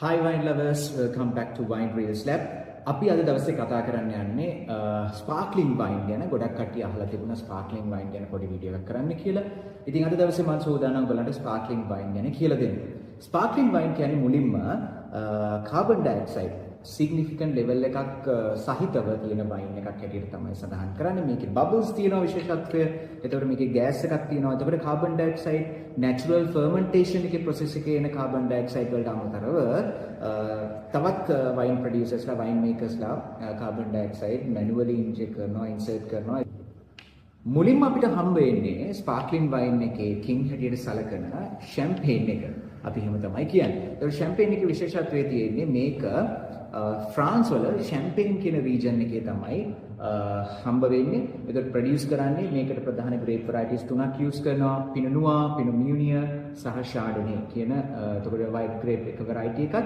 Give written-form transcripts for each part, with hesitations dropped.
Hi wine lovers, welcome back to Wine Reels Lab. අපි අද දවසේ කතා කරන්න යන්නේ ස්පාර්ක්ලින් වයින් ගැන. ගොඩක් කට්ටිය අහලා තිබුණා ස්පාර්ක්ලින් වයින් ගැන පොඩි වීඩියෝ එකක් කරන්න කියලා. ඉතින් අද දවසේ මම සූදානම් ඔයගලන්ට ස්පාර්ක්ලින් වයින් ගැන කියලා දෙන්න. ස්පාර්ක්ලින් වයින් කියන්නේ මුලින්ම කාබන් ඩයොක්සයිඩ් significant level එකක් සහිතව තියෙන වයින් එකක් හැටියට තමයි සඳහන් කරන්නේ. මේකේ bubbles තියෙනවා විශේෂත්වය. එතකොට මේකේ gas එකක් තියෙනවා. එතකොට carbon dioxide natural fermentation එකේ process එකේ එන carbon dioxide වලට අමතරව තවත් wine producers ලා wine makers ලා carbon dioxide manually inject කරනවා insert කරනවා. මුලින්ම අපිට හම්බ වෙන්නේ sparkling wine එකේ king හැටියට සැලකෙන champagne එක. අපි එහෙම තමයි කියන්නේ. ඒතකොට champagne එකේ විශේෂත්වය තියෙන්නේ මේක ෆ්‍රාන්ස් වල ෂැම්පේන් කියන රීජන් එකේ තමයි හම්බ වෙන්නේ. ඒකට ප්‍රොඩියුස් කරන්නේ මේකට ප්‍රධාන ග්‍රේප් varieties තුනක් යූස් කරනවා. පිනො නුවා, පිනො මියුනියර් සහ ෂාඩෝනේ කියන එතකොට වයිට් ග්‍රේප් එක variety එකක්.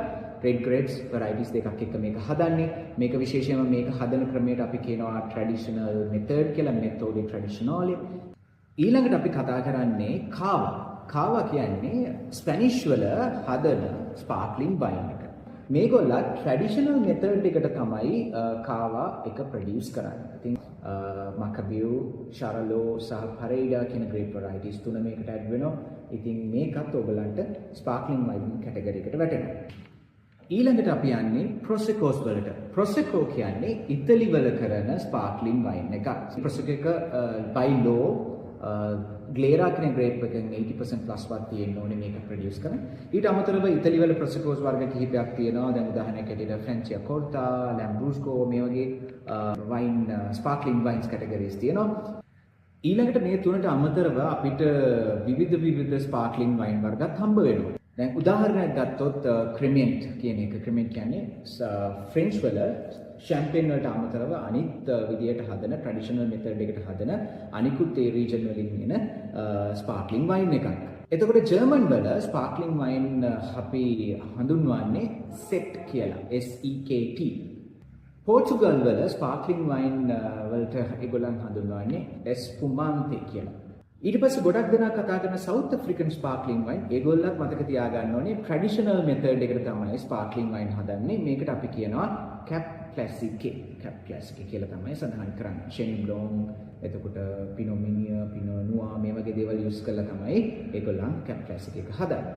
රෙඩ් ග්‍රේප්ස් varieties දෙකක් එක්ක මේක හදන්නේ. මේක විශේෂයෙන්ම මේක හදන ක්‍රමයට අපි කියනවා traditional method කියලා. methode traditionale. ඊළඟට අපි කතා කරන්නේ කාවා. කාවා කියන්නේ ස්පැනිෂ් වල හදන ස්පාර්ක්ලින් වයින් එක. මේගොල්ලෝ ට්‍රැඩිෂනල් මෙතඩ් එකට තමයි කාවා එක ප්‍රොඩියුස් කරන්නේ. ඉතින් මකබියු, ශරලෝ සහ පරේඩා කියන ග්‍රේප් varieties තුන මේකට ඇඩ් වෙනවා. ඉතින් මේකත් ඔයගලන්ට ස්පාර්ක්ලින් වයින් කැටගරි එකට වැටෙනවා. ඊළඟට අපි යන්නේ ප්‍රොසෙකෝස් වලට. ප්‍රොසෙකෝ කියන්නේ ඉතලි වල කරන ස්පාර්ක්ලින් වයින් එකක්. ප්‍රොසෙකෝ එක by law ග්ලේරා කියන ග්‍රේප් එකෙන් 80% ප්ලස් වත් තියෙන්න ඕනේ මේක ප්‍රොඩියුස් කරන්න. ඊට අමතරව ඉතලි වල ප්‍රොසෙකෝස් වර්ග කිහිපයක් තියෙනවා. දැන් උදාහරණයක් ඇටියට ෆ්‍රැන්චියා කෝර්තා, ලැම්බ්‍රූස්කෝ මේ වගේ වයින් ස්පාර්ක්ලින් වයින්ස් කැටගරිස් තියෙනවා. ඊළඟට මේ තුනට අමතරව අපිට විවිධ ස්පාර්ක්ලින් වයින් වර්ගත් හම්බ වෙනවා. දැන් උදාහරණයක් ගත්තොත් ක්‍රිමෙන්ට් කියන එක. ක්‍රිමෙන්ට් කියන්නේ ෆ්‍රෙන්ච් වල ෂැම්පේන් වලට අමතරව අනිත් විදියට හදන ට්‍රැඩිෂනල් මෙතඩ් එකට හදන අනිකුත් ඒ රීජන් වලින් එන ස්පාර්ක්ලින් වයින් එකක්. එතකොට ජර්මන් වල ස්පාර්ක්ලින් වයින් අපි හඳුන්වන්නේ සෙට් කියලා. SEKT. පෝර්චුගල් වල ස්පාර්ක්ලින් වයින් වලට ඒගොල්ලන් හඳුන්වන්නේ Espumante කියලා. ඊට පස්සේ ගොඩක් දෙනා කතා කරන සවුත් ඇෆ්‍රිකන් ස්පාර්ක්ලින් වයින් ඒගොල්ලන්ත් මතක තියාගන්න ඕනේ ට්‍රැඩිෂනල් මෙතඩ් එකට තමයි ස්පාර්ක්ලින් වයින් හදන්නේ. මේකට අපි කියනවා කැප් ක්ලාසිකේ. කැප් ක්ලාසිකේ කියලා තමයි සඳහන් කරන්නේ. ෂෙනින් බ්ලොන්, එතකොට පිනො මිනියර්, පිනො නුවා මේ වගේ දේවල් යූස් කරලා තමයි ඒගොල්ලන් කැප් ක්ලාසිකේ එක හදන්නේ.